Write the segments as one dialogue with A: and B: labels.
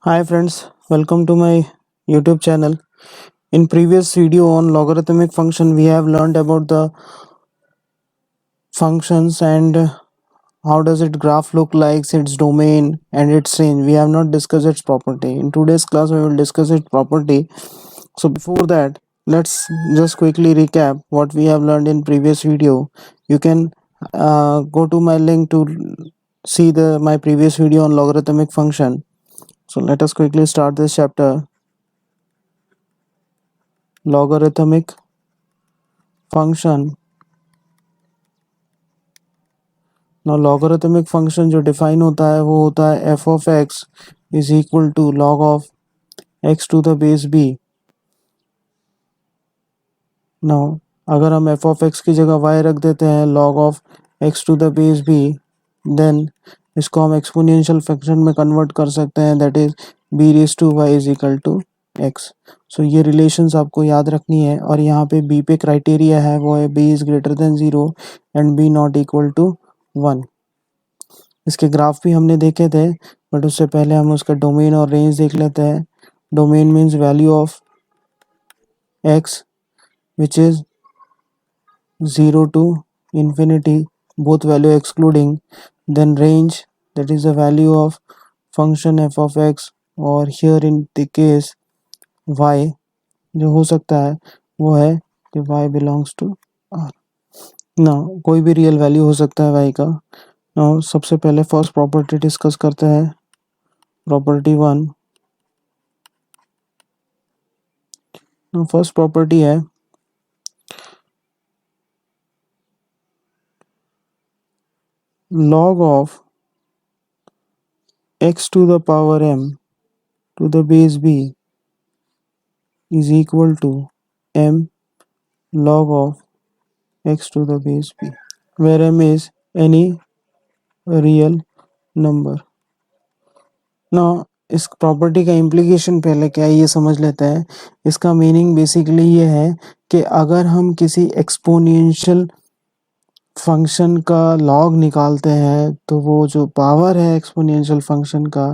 A: Hi friends, welcome to my YouTube channel. In previous video on logarithmic function, we have learned about the functions and how does its graph look like, its domain and its range. We have not discussed its property. In today's class, we will discuss its property. So before that, let's just quickly recap what we have learned in previous video. You can go to my link to see the my previous video on logarithmic function. So let us quickly start this chapter. Logarithmic function. Now logarithmic function जो define होता है वो होता है f of x is equal to log of x to the base b. Now अगर हम f of x की जगह y रख देते हैं log of x to the base b, then इसको हम एक्सपोनेंशियल फंक्शन में कन्वर्ट कर सकते हैं, that is b raised to y is equal to x. सो ये रिलेशंस आपको याद रखनी है और यहाँ पे b पे क्राइटेरिया है वो है b is greater than 0 and b not equal to 1. इसके ग्राफ भी हमने देखे थे, बट उससे पहले हम उसका डोमेन और रेंज देख लेते हैं. Domain means value of x which is 0 to infinity, both value excluding. Then range, that is the value of function f of x, और here in the case y जो हो सकता है वो है कि y belongs to r. ना कोई भी रियल वैल्यू हो सकता है y का. नाउ सबसे पहले फर्स्ट प्रॉपर्टी डिस्कस करते हैं. प्रॉपर्टी 1. फर्स्ट प्रॉपर्टी है log of x to the power m to the base b is equal to m log of x to the base b, where m is any real number. Now इस property का implication पहले क्या है ये समझ लेते हैं. इसका मीनिंग बेसिकली ये है कि अगर हम किसी एक्सपोनेंशियल फंक्शन का लॉग निकालते हैं तो वो जो पावर है एक्सपोनेंशियल फंक्शन का,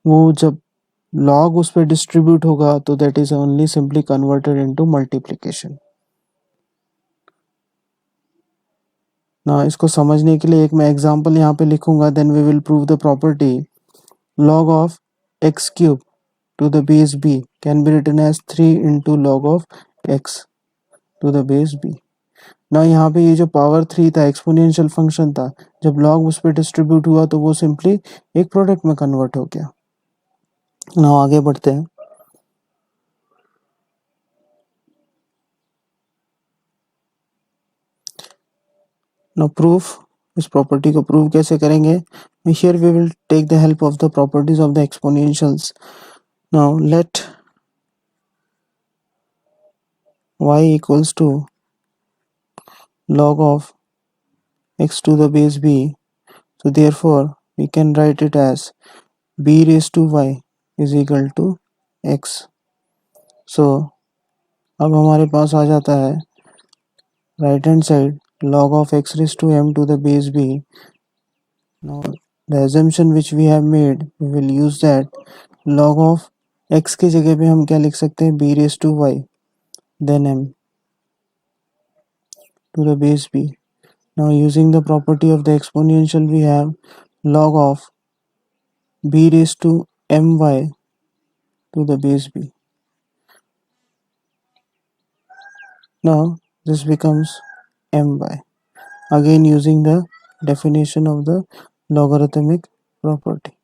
A: वो जब लॉग उस पर डिस्ट्रीब्यूट होगा तो that is only simply converted into multiplication. ना इसको समझने के लिए एक मैं एग्जांपल यहाँ पे लिखूंगा, then we will prove the property. log of x cube to the base b can be written as 3 into log of x to the base b. ना यहाँ पे ये जो पावर 3 था एक्सपोनेंशियल फंक्शन था, जब लॉग उस पर डिस्ट्रीब्यूट हुआ तो वो सिंपली एक प्रोडक्ट में कन्वर्ट हो गया. ना आगे बढ़ते हैं. ना प्रूफ, इस प्रॉपर्टी को प्रूव कैसे करेंगे. Here we will take the help of the properties of the exponentials. Now let y equals to log of x to the base b, so therefore we can write it as b raised to y is equal to x. so अब हमारे पास आ जाता है right hand side log of x raised to m to the base b. now the assumption which we have made, we will use that log of x की जगह पे हम क्या लिख सकते हैं, b raised to y then m to the base b. now using the property of the exponential, we have log of b raised to my to the base b. now this becomes my, again using the definition of the logarithmic property,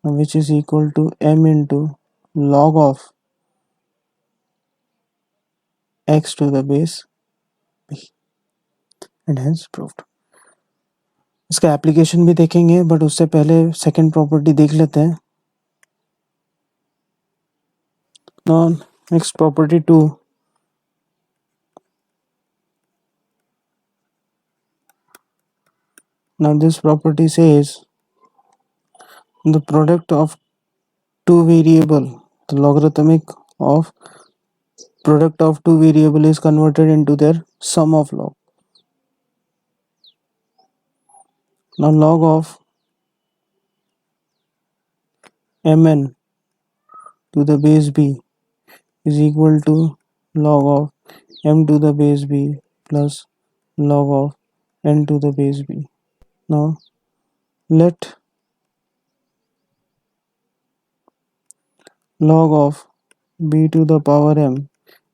A: which is equal to m into log of x to the base b, and hence proved. इसका application भी देखेंगे, but उससे पहले second property देख लेते हैं. Now next property 2. now this property says the product of two variable, the logarithmic of product of two variable is converted into their sum of log. now log of mn to the base b is equal to log of m to the base b plus log of n to the base b. Now let log of b to the power m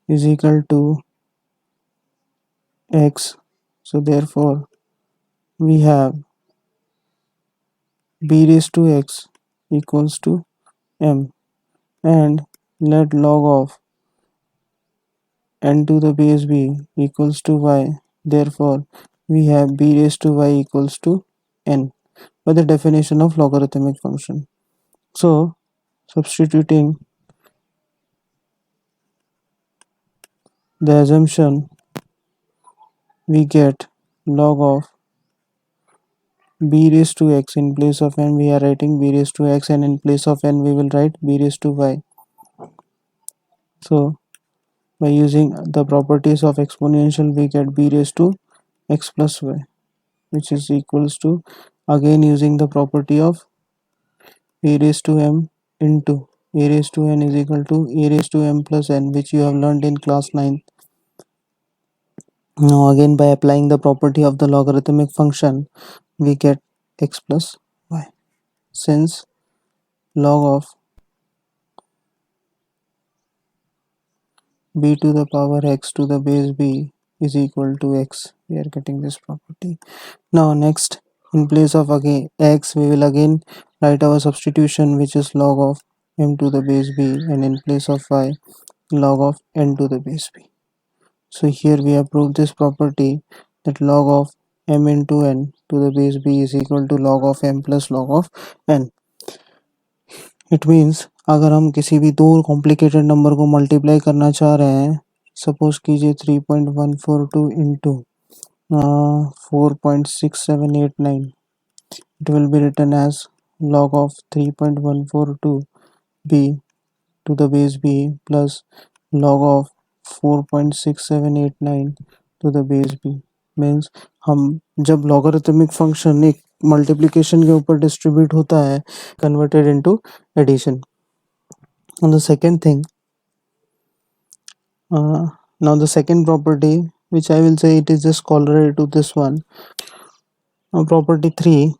A: is equal to x. So therefore we have b raised to x equals to m, and let log of n to the base b equals to y. Therefore we have b raised to y equals to n by the definition of logarithmic function. So substituting the assumption, we get log of b raised to x. In place of n we are writing b raised to x, and in place of n we will write b raised to y. So by using the properties of exponential we get b raised to x plus y, which is equals to, again using the property of a raised to m into a raised to n is equal to a raised to m plus n, which you have learned in class 9. Now again by applying the property of the logarithmic function we get x plus y. Since log of b to the power x to the base b is equal to x, we are getting this property. Now next, in place of again x we will again write our substitution, which is log of m to the base b, and in place of y log of n to the base b. So here we have proved this property, that log of m into n to the base b is equal to log of m plus log of n. It means अगर हम किसी भी दो complicated number को multiply करना चाह रहे हैं, सपोज कीजिए 3.142 into 4.6789, it will be written as log of 3.142 b to the base b plus log of 4.6789 to the base b. Means हम जब लॉगरिथमिक फंक्शन एक मल्टीप्लिकेशन के ऊपर डिस्ट्रीब्यूट होता है, converted into addition. And the second thing, now the second property, which I will say it is just corollary to this one. Now property 3,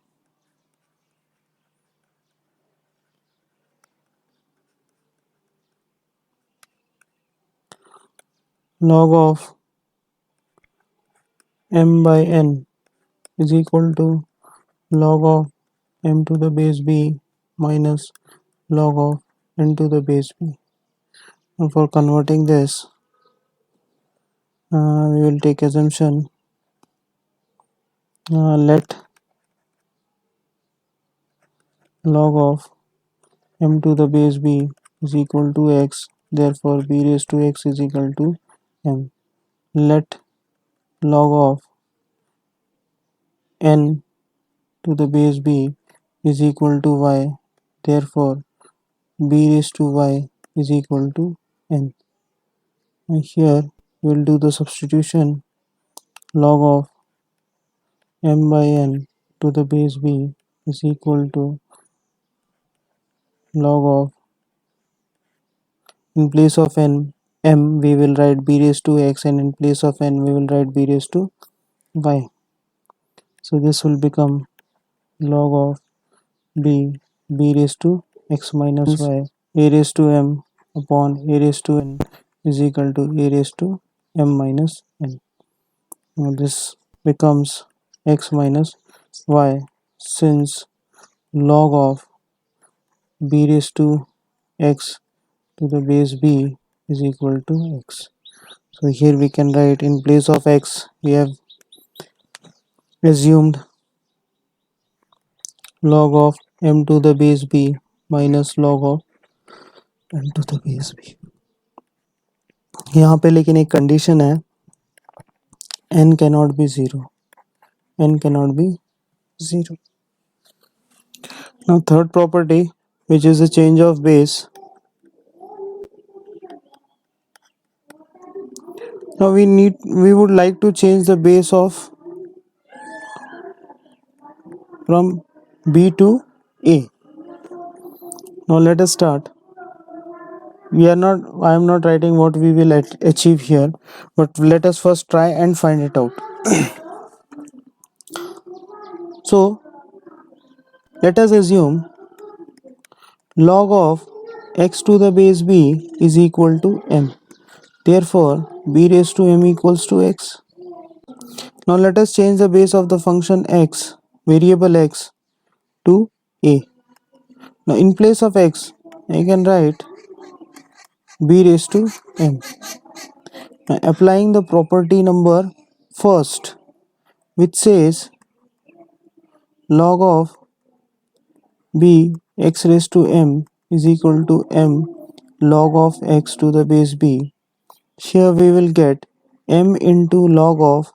A: log of m by n is equal to log of m to the base b minus log of n to the base b. And for converting this, we will take assumption, let log of m to the base b is equal to x, therefore b raised to x is equal to m. Let log of n to the base b is equal to y, therefore b raised to y is equal to n. And here we will do the substitution, log of m by n to the base b is equal to log of, in place of n m we will write b raised to x, and in place of n we will write b raised to y. So this will become log of b raised to x minus y, a raised to m upon a raised to n is equal to a raised to m minus n. Now this becomes x minus y, since log of b raised to x to the base b is equal to x. So here we can write, in place of x we have assumed log of m to the base b minus log of n to the base b. यहाँ पे लेकिन एक condition है, n cannot be 0, n cannot be 0. Now third property, which is the change of base. Now we would like to change the base of from b to a. Now let us start. I am not writing what we will achieve here, but let us first try and find it out. So let us assume log of x to the base b is equal to m. Therefore b raised to m equals to x. Now let us change the base of the function x, variable x, to a. Now in place of x, I can write b raised to m. Now applying the property number first, which says log of b x raised to m is equal to m log of x to the base b. Here we will get m into log of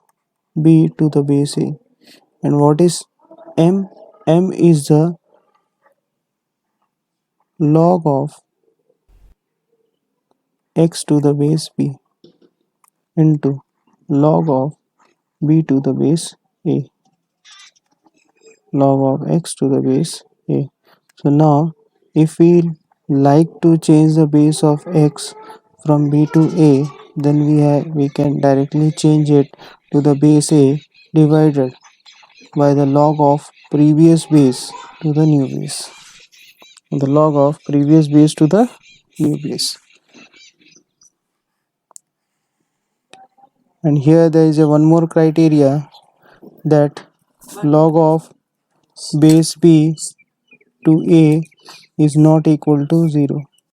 A: b to the base a. And what is m? M is the log of x to the base b into log of b to the base a, log of x to the base a. So now if we like to change the base of x from b to a, then we can directly change it to the base a divided by the log of previous base to the new base. The log of previous base to the new base. And here there is a one more criteria, that log of base b to a is not equal to 0.